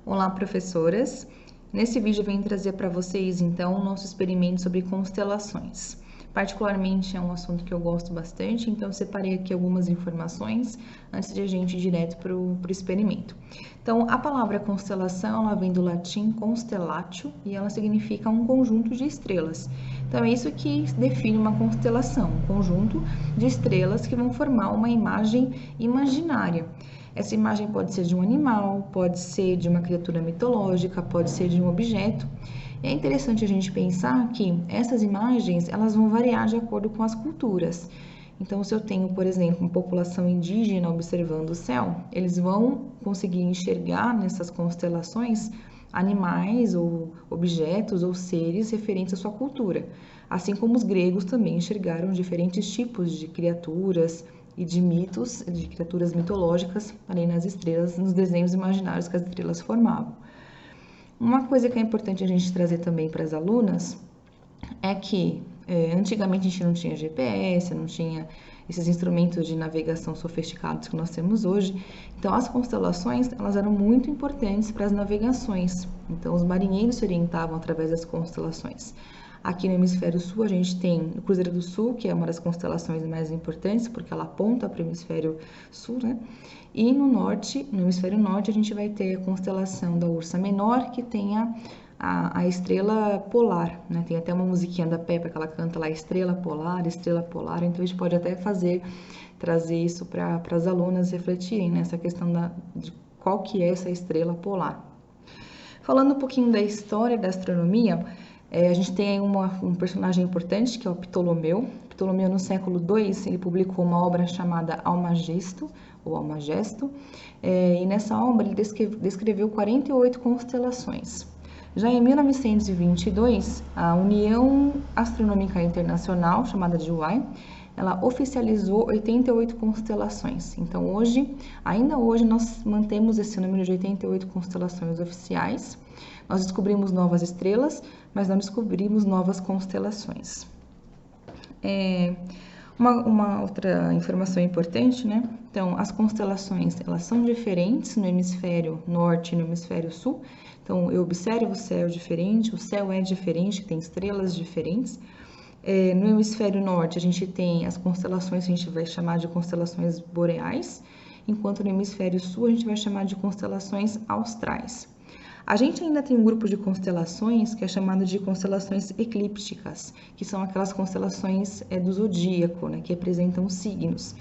Olá, professoras! Nesse vídeo eu venho trazer para vocês, então, o nosso experimento sobre constelações. Particularmente é um assunto que eu gosto bastante, então eu separei aqui algumas informações antes de a gente ir direto para o experimento. Então, a palavra constelação, ela vem do latim constellatio e ela significa um conjunto de estrelas. Então, é isso que define uma constelação, um conjunto de estrelas que vão formar uma imagem imaginária. Essa imagem pode ser de um animal, pode ser de uma criatura mitológica, pode ser de um objeto. E é interessante a gente pensar que essas imagens, elas vão variar de acordo com as culturas. Então, se eu tenho, por exemplo, uma população indígena observando o céu, eles vão conseguir enxergar nessas constelações animais ou objetos ou seres referentes à sua cultura. Assim como os gregos também enxergaram diferentes tipos de criaturas e de mitos, de criaturas mitológicas ali nas estrelas, nos desenhos imaginários que as estrelas formavam. Uma coisa que é importante a gente trazer também para as alunas é que antigamente a gente não tinha GPS, não tinha esses instrumentos de navegação sofisticados que nós temos hoje. Então, as constelações, elas eram muito importantes para as navegações. Então, os marinheiros se orientavam através das constelações. Aqui no hemisfério sul, a gente tem o Cruzeiro do Sul, que é uma das constelações mais importantes, porque ela aponta para o hemisfério sul, né? E no norte, no hemisfério norte, a gente vai ter a constelação da Ursa Menor, que tem a estrela polar, né? Tem até uma musiquinha da Peppa que ela canta lá, estrela polar, então a gente pode até trazer isso para as alunas refletirem nessa questão de qual que é essa estrela polar. Falando um pouquinho da história da astronomia, a gente tem um personagem importante que é o Ptolomeu. Ptolomeu, no século II, ele publicou uma obra chamada Almagesto, ou Almagesto, e nessa obra ele descreveu 48 constelações. Já em 1922, a União Astronômica Internacional, chamada de UAI, ela oficializou 88 constelações. Então, ainda hoje, nós mantemos esse número de 88 constelações oficiais. Nós descobrimos novas estrelas, mas não descobrimos novas constelações. Uma outra informação importante, né? Então, as constelações, elas são diferentes no hemisfério norte e no hemisfério sul. Então, eu observo o céu diferente, o céu é diferente, tem estrelas diferentes. No hemisfério norte, a gente tem as constelações que a gente vai chamar de constelações boreais, enquanto no hemisfério sul a gente vai chamar de constelações austrais. A gente ainda tem um grupo de constelações que é chamado de constelações eclípticas, que são aquelas constelações do zodíaco, né, que representam signos.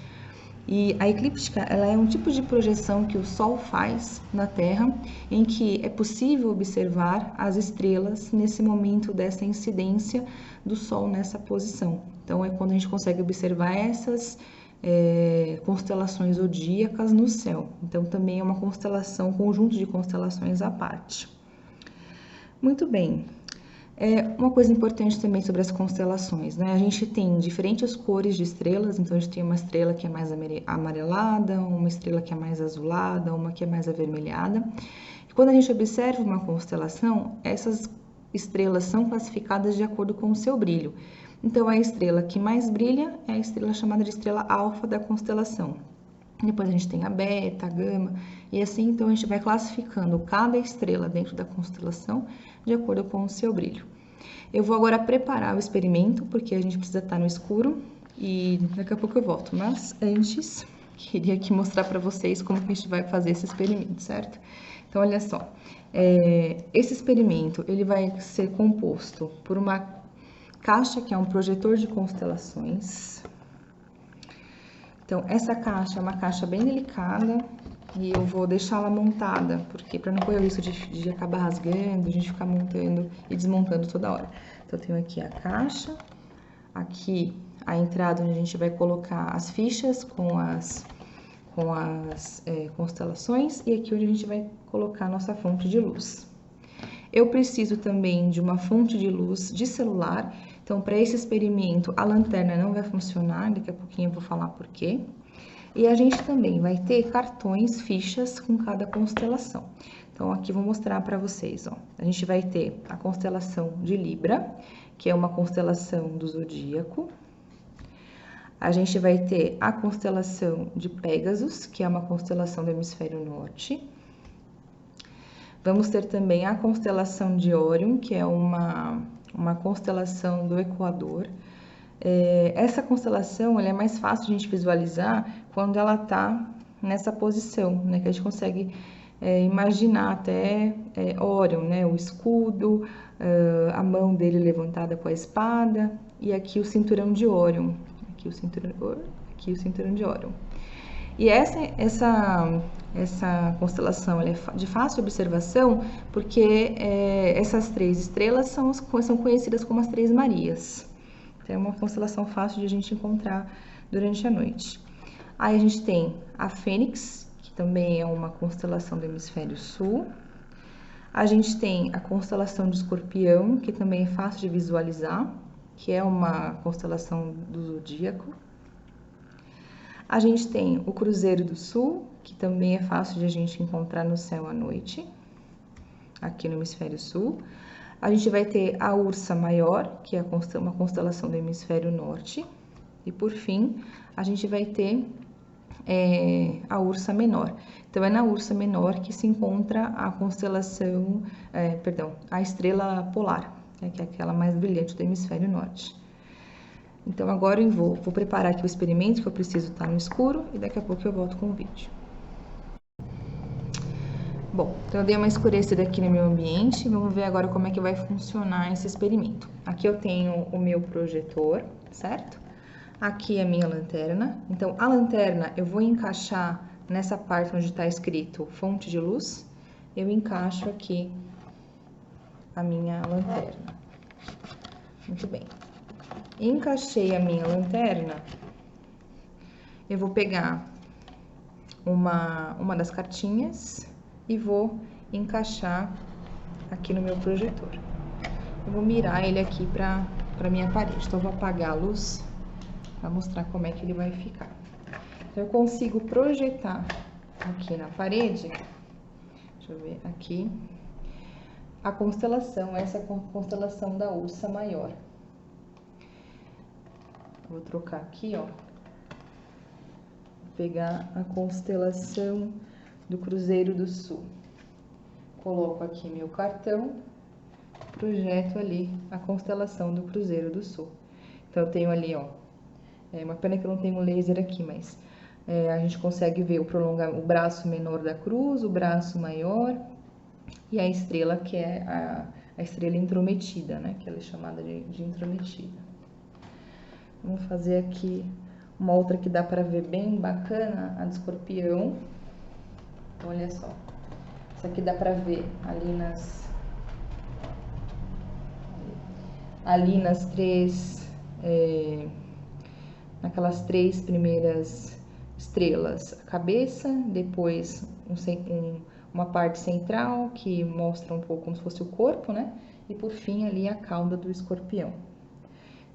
E a eclíptica, ela é um tipo de projeção que o Sol faz na Terra, em que é possível observar as estrelas nesse momento dessa incidência do Sol nessa posição. Então, é quando a gente consegue observar essas constelações zodíacas no céu. Então, também é uma constelação, conjunto de constelações à parte. Muito bem. Uma coisa importante também sobre as constelações, né? A gente tem diferentes cores de estrelas, então a gente tem uma estrela que é mais amarelada, uma estrela que é mais azulada, uma que é mais avermelhada. E quando a gente observa uma constelação, essas estrelas são classificadas de acordo com o seu brilho. Então, a estrela que mais brilha é a estrela chamada de estrela alfa da constelação. Depois a gente tem a beta, a gama, e assim então a gente vai classificando cada estrela dentro da constelação de acordo com o seu brilho. Eu vou agora preparar o experimento, porque a gente precisa estar no escuro, e daqui a pouco eu volto. Mas antes, queria aqui mostrar para vocês como que a gente vai fazer esse experimento, certo? Então, olha só, esse experimento, ele vai ser composto por uma caixa, que é um projetor de constelações. Então, essa caixa é uma caixa bem delicada e eu vou deixar ela montada, porque para não correr o risco de acabar rasgando, a gente ficar montando e desmontando toda hora. Então, eu tenho aqui a caixa, aqui a entrada onde a gente vai colocar as fichas com as constelações e aqui onde a gente vai colocar a nossa fonte de luz. Eu preciso também de uma fonte de luz de celular. Então, para esse experimento, a lanterna não vai funcionar, daqui a pouquinho eu vou falar por quê. E a gente também vai ter cartões, fichas com cada constelação. Então, aqui vou mostrar para vocês, ó. A gente vai ter a constelação de Libra, que é uma constelação do zodíaco. A gente vai ter a constelação de Pégasus, que é uma constelação do hemisfério norte. Vamos ter também a constelação de Órion, que é uma constelação do Equador. Essa constelação ela é mais fácil de a gente visualizar quando ela está nessa posição, né? Que a gente consegue imaginar até Órion, né? O escudo, a mão dele levantada com a espada e aqui o cinturão de Órion. Aqui o cinturão de Órion. E essa constelação ela é de fácil observação porque essas 3 estrelas são conhecidas como as 3 Marias. Então, é uma constelação fácil de a gente encontrar durante a noite. Aí a gente tem a Fênix, que também é uma constelação do hemisfério sul. A gente tem a constelação de Escorpião, que também é fácil de visualizar, que é uma constelação do zodíaco. A gente tem o Cruzeiro do Sul, que também é fácil de a gente encontrar no céu à noite, aqui no hemisfério sul. A gente vai ter a Ursa Maior, que é uma constelação do hemisfério norte. E por fim, a gente vai ter a Ursa Menor. Então, é na Ursa Menor que se encontra a constelação, a estrela polar, né, que é aquela mais brilhante do hemisfério norte. Então, agora eu vou preparar aqui o experimento, que eu preciso estar no escuro, e daqui a pouco eu volto com o vídeo. Bom, então eu dei uma escurecida aqui no meu ambiente, vamos ver agora como é que vai funcionar esse experimento. Aqui eu tenho o meu projetor, certo? Aqui é a minha lanterna. Então, a lanterna eu vou encaixar nessa parte onde está escrito fonte de luz, eu encaixo aqui a minha lanterna. Muito bem. Encaixei a minha lanterna, eu vou pegar uma das cartinhas e vou encaixar aqui no meu projetor. Eu vou mirar ele aqui para minha parede. Então, eu vou apagar a luz para mostrar como é que ele vai ficar. Então, eu consigo projetar aqui na parede, deixa eu ver aqui, a constelação, essa constelação da Ursa Maior. Vou trocar aqui, ó. Vou pegar a constelação do Cruzeiro do Sul. Coloco aqui meu cartão, projeto ali a constelação do Cruzeiro do Sul. Então, eu tenho ali, ó, uma pena que eu não tenho laser aqui, mas a gente consegue ver o braço menor da cruz, o braço maior e a estrela, que é a estrela intrometida, né? Que ela é chamada de intrometida. Vamos fazer aqui uma outra que dá para ver bem bacana, a de Escorpião. Olha só. Essa aqui dá para ver ali nas naquelas 3 primeiras estrelas. A cabeça, depois uma parte central que mostra um pouco como se fosse o corpo, né? E por fim ali a cauda do escorpião.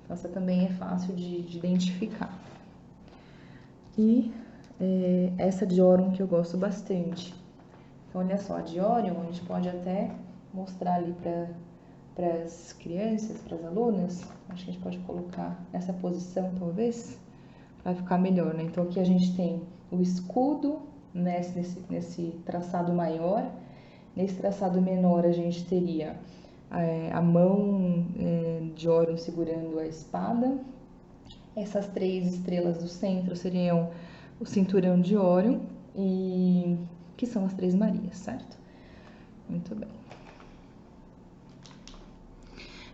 Então, essa também é fácil de identificar. E essa de Órion que eu gosto bastante. Então, olha só, a de Órion a gente pode até mostrar ali para as crianças, para as alunas. Acho que a gente pode colocar nessa posição, talvez, para ficar melhor, né? Então, aqui a gente tem o escudo nesse traçado maior. Nesse traçado menor, a gente teria a mão de Órion segurando a espada. Essas 3 estrelas do centro seriam o cinturão de Órion, e que são as 3 Marias, certo? Muito bem.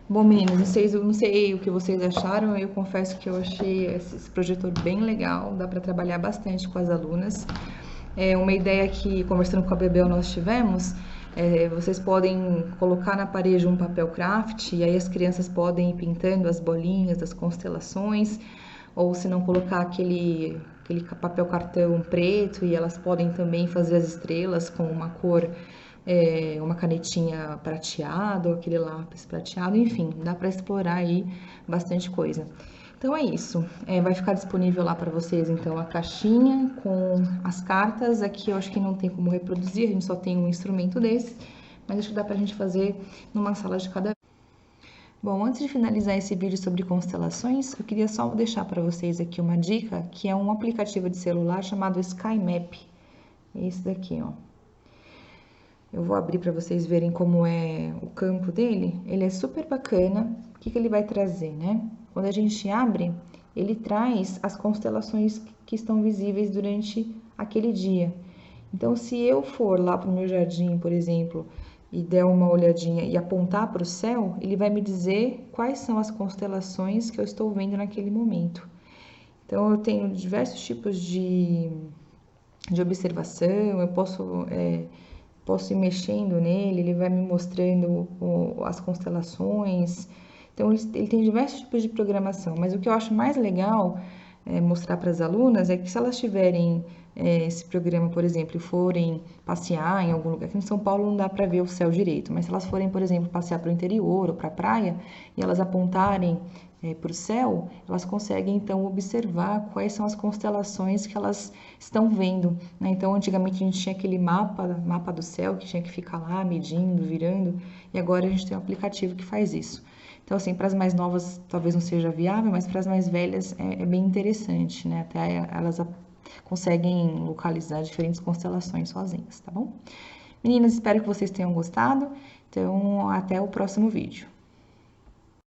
Bom, meninas, eu não sei o que vocês acharam, eu confesso que eu achei esse projetor bem legal, dá para trabalhar bastante com as alunas. Uma ideia que, conversando com a Bebel, nós tivemos, vocês podem colocar na parede um papel craft, e aí as crianças podem ir pintando as bolinhas das constelações, ou se não colocar aquele papel cartão preto, e elas podem também fazer as estrelas com uma cor, uma canetinha prateada, ou aquele lápis prateado, enfim, dá para explorar aí bastante coisa. Então é isso, vai ficar disponível lá para vocês então a caixinha com as cartas. Aqui eu acho que não tem como reproduzir, a gente só tem um instrumento desse, mas acho que dá pra gente fazer numa sala de cada vez. Bom, antes de finalizar esse vídeo sobre constelações, eu queria só deixar para vocês aqui uma dica, que é um aplicativo de celular chamado SkyMap. Esse daqui, ó. Eu vou abrir para vocês verem como é o campo dele. Ele é super bacana. O que ele vai trazer, né? Quando a gente abre, ele traz as constelações que estão visíveis durante aquele dia. Então, se eu for lá para o meu jardim, por exemplo, e der uma olhadinha e apontar para o céu, ele vai me dizer quais são as constelações que eu estou vendo naquele momento. Então, eu tenho diversos tipos de observação, eu posso ir mexendo nele, ele vai me mostrando as constelações. Então, ele tem diversos tipos de programação, mas o que eu acho mais legal mostrar para as alunas é que se elas tiverem esse programa, por exemplo, e forem passear em algum lugar, aqui em São Paulo não dá para ver o céu direito, mas se elas forem, por exemplo, passear para o interior ou para a praia e elas apontarem para o céu, elas conseguem então observar quais são as constelações que elas estão vendo, né? Então, antigamente a gente tinha aquele mapa do céu que tinha que ficar lá medindo, virando, e agora a gente tem um aplicativo que faz isso. Então, assim, para as mais novas talvez não seja viável, mas para as mais velhas é bem interessante, né? Até elas conseguem localizar diferentes constelações sozinhas, tá bom? Meninas, espero que vocês tenham gostado. Então, até o próximo vídeo.